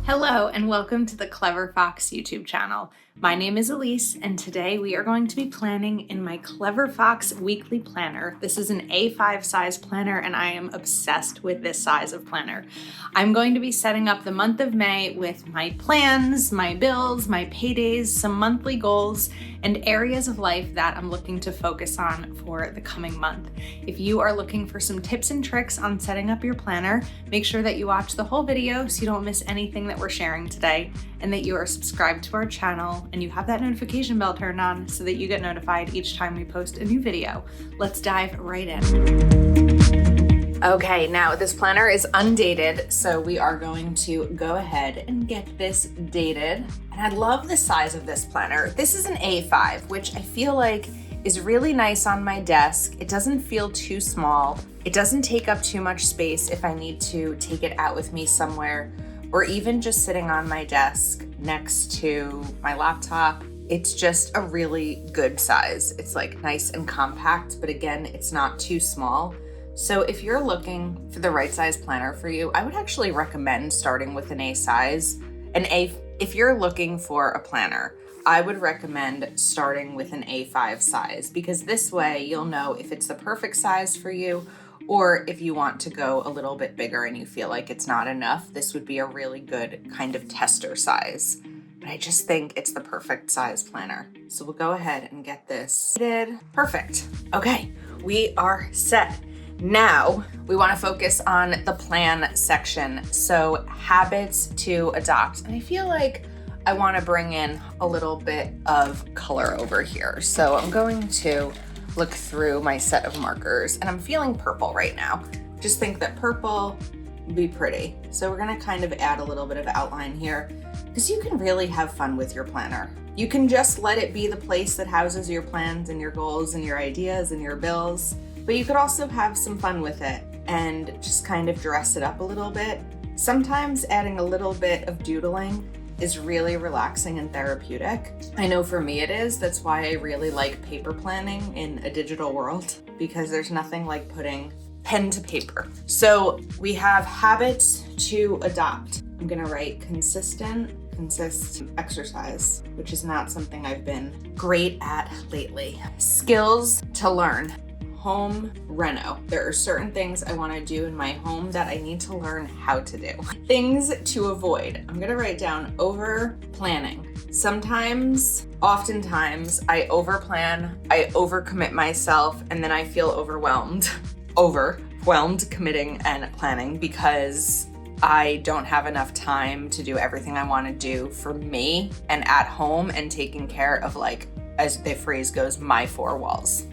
Hello and welcome to the Clever Fox YouTube channel. My name is Ilysse and today we are going to be planning in my Clever Fox weekly planner. This is an A5 size planner and I am obsessed with this size of planner. I'm going to be setting up the month of May with my plans, my bills, my paydays, some monthly goals, and areas of life that I'm looking to focus on for the coming month. If you are looking for some tips and tricks on setting up your planner, make sure that you watch the whole video so you don't miss anything that we're sharing today, and that you are subscribed to our channel and you have that notification bell turned on so that you get notified each time we post a new video. Let's dive right in. Okay, now this planner is undated, so we are going to go ahead and get this dated. And I love the size of this planner. This is an A5, which I feel like is really nice on my desk. It doesn't feel too small. It doesn't take up too much space if I need to take it out with me somewhere, or even just sitting on my desk next to my laptop. It's just a really good size. It's like nice and compact, but again, it's not too small. So if you're looking for the right size planner for you, I would actually recommend starting with an A size. If you're looking for a planner, I would recommend starting with an A5 size, because this way you'll know if it's the perfect size for you, or if you want to go a little bit bigger and you feel like it's not enough, this would be a really good kind of tester size. But I just think it's the perfect size planner. So we'll go ahead and get this dated. Perfect. Okay, we are set. Now we want to focus on the plan section. So habits to adopt. And I feel like I want to bring in a little bit of color over here. So I'm going to look through my set of markers and I'm feeling purple right now. Just think that purple would be pretty. So we're gonna kind of add a little bit of outline here, because you can really have fun with your planner. You can just let it be the place that houses your plans and your goals and your ideas and your bills, but you could also have some fun with it and just kind of dress it up a little bit. Sometimes adding a little bit of doodling is really relaxing and therapeutic. I know for me it is. That's why I really like paper planning in a digital world, because there's nothing like putting pen to paper. So we have habits to adopt. I'm gonna write consist exercise, which is not something I've been great at lately. Skills to learn. Home reno. There are certain things I want to do in my home that I need to learn how to do. Things to avoid. I'm going to write down over planning. Oftentimes, I over plan, I overcommit myself, and then I feel overwhelmed committing and planning, because I don't have enough time to do everything I want to do for me and at home and taking care of, like, as the phrase goes, my four walls.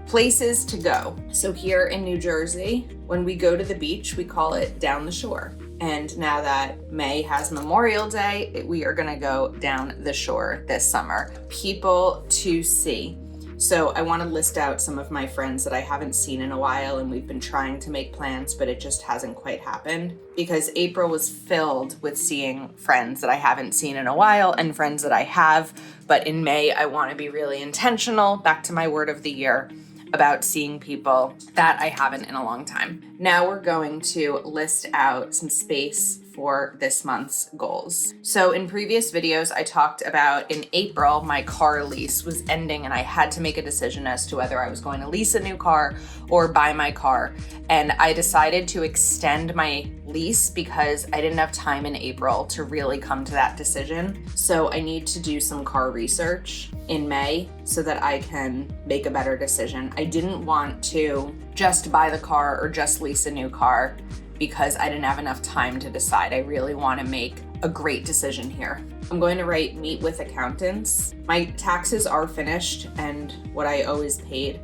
Places to go. So here in New Jersey, when we go to the beach, we call it down the shore. And now that May has Memorial Day, we are gonna go down the shore this summer. People to see. So I wanna list out some of my friends that I haven't seen in a while, and we've been trying to make plans, but it just hasn't quite happened, because April was filled with seeing friends that I haven't seen in a while and friends that I have. But in May, I wanna be really intentional, back to my word of the year, about seeing people that I haven't in a long time. Now we're going to list out some space for this month's goals. So in previous videos, I talked about in April, my car lease was ending and I had to make a decision as to whether I was going to lease a new car or buy my car. And I decided to extend my lease because I didn't have time in April to really come to that decision. So I need to do some car research in May so that I can make a better decision. I didn't want to just buy the car or just lease a new car because I didn't have enough time to decide. I really want to make a great decision here. I'm going to write meet with accountants. My taxes are finished and what I owe is paid,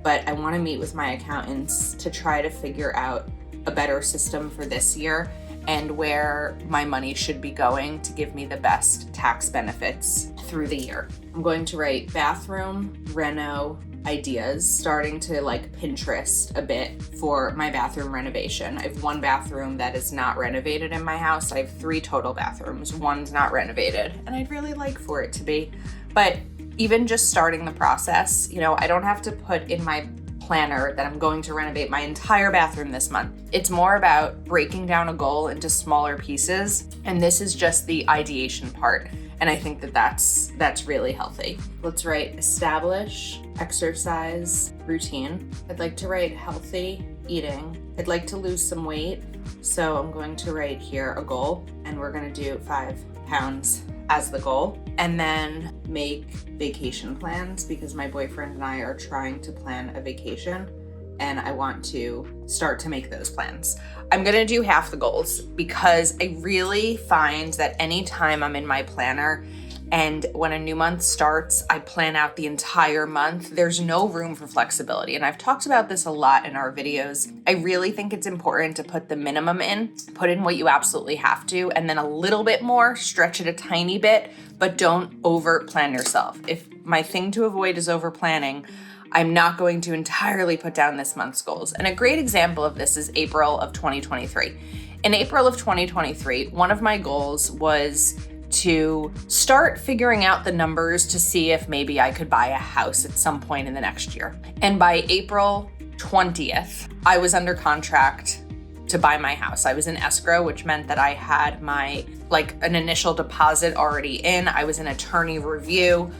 but I want to meet with my accountants to try to figure out a better system for this year and where my money should be going to give me the best tax benefits through the year. I'm going to write bathroom reno ideas, starting to like Pinterest a bit for my bathroom renovation. I have one bathroom that is not renovated in my house. I have 3 total bathrooms. One's not renovated, and I'd really like for it to be. But even just starting the process, I don't have to put in my planner that I'm going to renovate my entire bathroom this month. It's more about breaking down a goal into smaller pieces, and this is just the ideation part. And I think that that's really healthy. Let's write establish exercise routine. I'd like to write healthy eating. I'd like to lose some weight. So I'm going to write here a goal, and we're gonna do 5 pounds as the goal. And then make vacation plans, because my boyfriend and I are trying to plan a vacation, and I want to start to make those plans. I'm gonna do half the goals because I really find that anytime I'm in my planner and when a new month starts, I plan out the entire month, there's no room for flexibility. And I've talked about this a lot in our videos. I really think it's important to put the minimum in, put in what you absolutely have to, and then a little bit more, stretch it a tiny bit, but don't over plan yourself. If my thing to avoid is over planning, I'm not going to entirely put down this month's goals. And a great example of this is April of 2023. In April of 2023, one of my goals was to start figuring out the numbers to see if maybe I could buy a house at some point in the next year. And by April 20th, I was under contract to buy my house. I was in escrow, which meant that I had an initial deposit already in. I was in attorney review.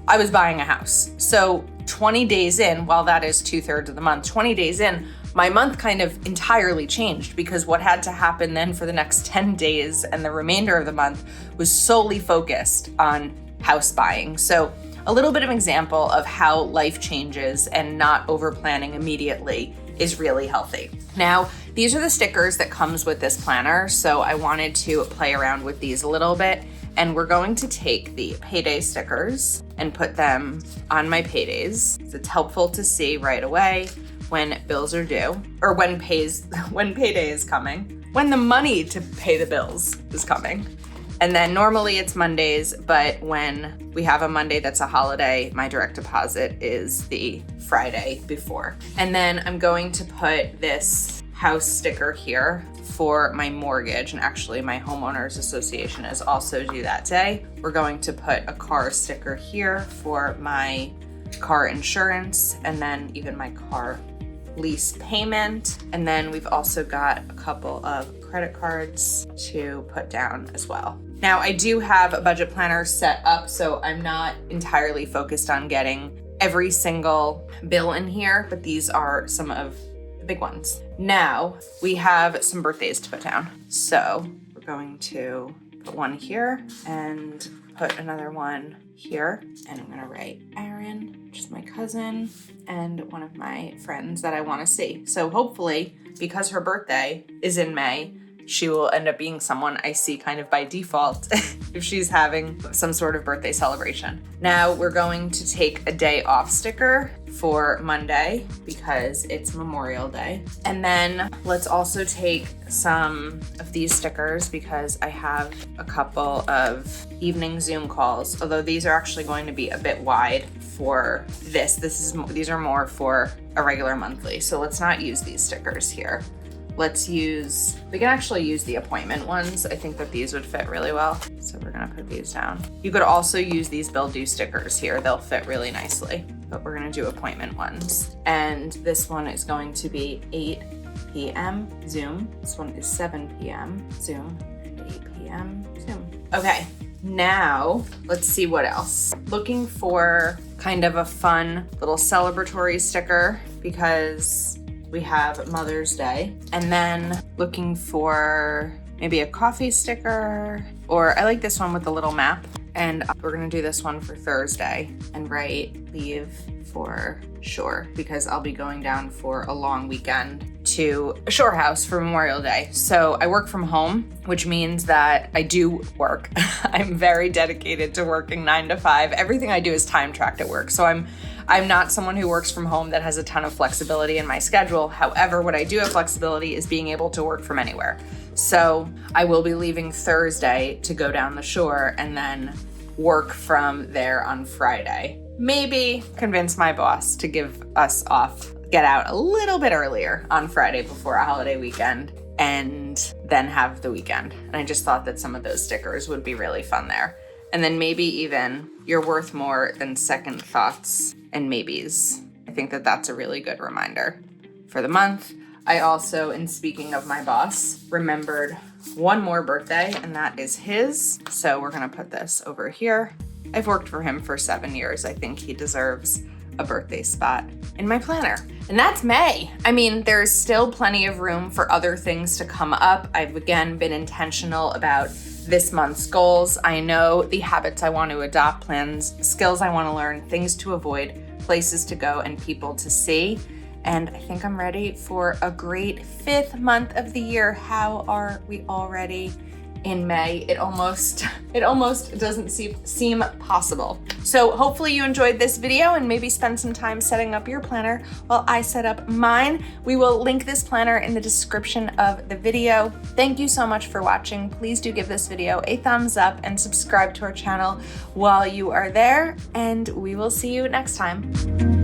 I was buying a house. So 20 days in, while that is 2/3 of the month, 20 days in, my month kind of entirely changed, because what had to happen then for the next 10 days and the remainder of the month was solely focused on house buying. So a little bit of an example of how life changes and not over planning immediately is really healthy. Now, these are the stickers that comes with this planner. So I wanted to play around with these a little bit. And we're going to take the payday stickers and put them on my paydays. It's helpful to see right away when bills are due, or when payday is coming, when the money to pay the bills is coming. And then normally it's Mondays, but when we have a Monday that's a holiday, my direct deposit is the Friday before. And then I'm going to put this house sticker here for my mortgage, and actually my homeowners association is also due that day. We're going to put a car sticker here for my car insurance, and then even my car lease payment. And then we've also got a couple of credit cards to put down as well. Now, I do have a budget planner set up, so I'm not entirely focused on getting every single bill in here, but these are some of the big ones. Now we have some birthdays to put down. So we're going to put one here and put another one here. And I'm gonna write Aaron, which is my cousin, and one of my friends that I wanna see. So hopefully, because her birthday is in May, she will end up being someone I see kind of by default if she's having some sort of birthday celebration. Now we're going to take a day off sticker for Monday because it's Memorial Day. And then let's also take some of these stickers because I have a couple of evening Zoom calls, although these are actually going to be a bit wide for this. These are more for a regular monthly. So let's not use these stickers here. We can actually use the appointment ones. I think that these would fit really well. So we're gonna put these down. You could also use these bill due stickers here. They'll fit really nicely, but we're gonna do appointment ones. And this one is going to be 8 p.m. Zoom. This one is 7 p.m. Zoom, and 8 p.m. Zoom. Okay, now let's see what else. Looking for kind of a fun little celebratory sticker because we have Mother's Day, and then looking for maybe a coffee sticker, or I like this one with the little map. And we're gonna do this one for Thursday and write leave for shore because I'll be going down for a long weekend to a shore house for Memorial Day. So I work from home, which means that I do work. I'm very dedicated to working 9 to 5. Everything I do is time tracked at work. So I'm not someone who works from home that has a ton of flexibility in my schedule. However, what I do have flexibility is being able to work from anywhere. So I will be leaving Thursday to go down the shore and then work from there on Friday. Maybe convince my boss to give us off, get out a little bit earlier on Friday before a holiday weekend, and then have the weekend. And I just thought that some of those stickers would be really fun there. And then maybe even you're worth more than second thoughts and maybes. I think that that's a really good reminder for the month. I also, in speaking of my boss, remembered one more birthday, and that is his. So we're gonna put this over here. I've worked for him for 7 years. I think he deserves a birthday spot in my planner. And that's May. I mean, there's still plenty of room for other things to come up. I've again been intentional about this month's goals. I know the habits I want to adopt, plans, skills I want to learn, things to avoid, places to go, and people to see. And I think I'm ready for a great 5th month of the year. How are we already in May? It almost doesn't seem possible. So hopefully you enjoyed this video and maybe spend some time setting up your planner while I set up mine. We will link this planner in the description of the video. Thank you so much for watching. Please do give this video a thumbs up and subscribe to our channel while you are there, and we will see you next time.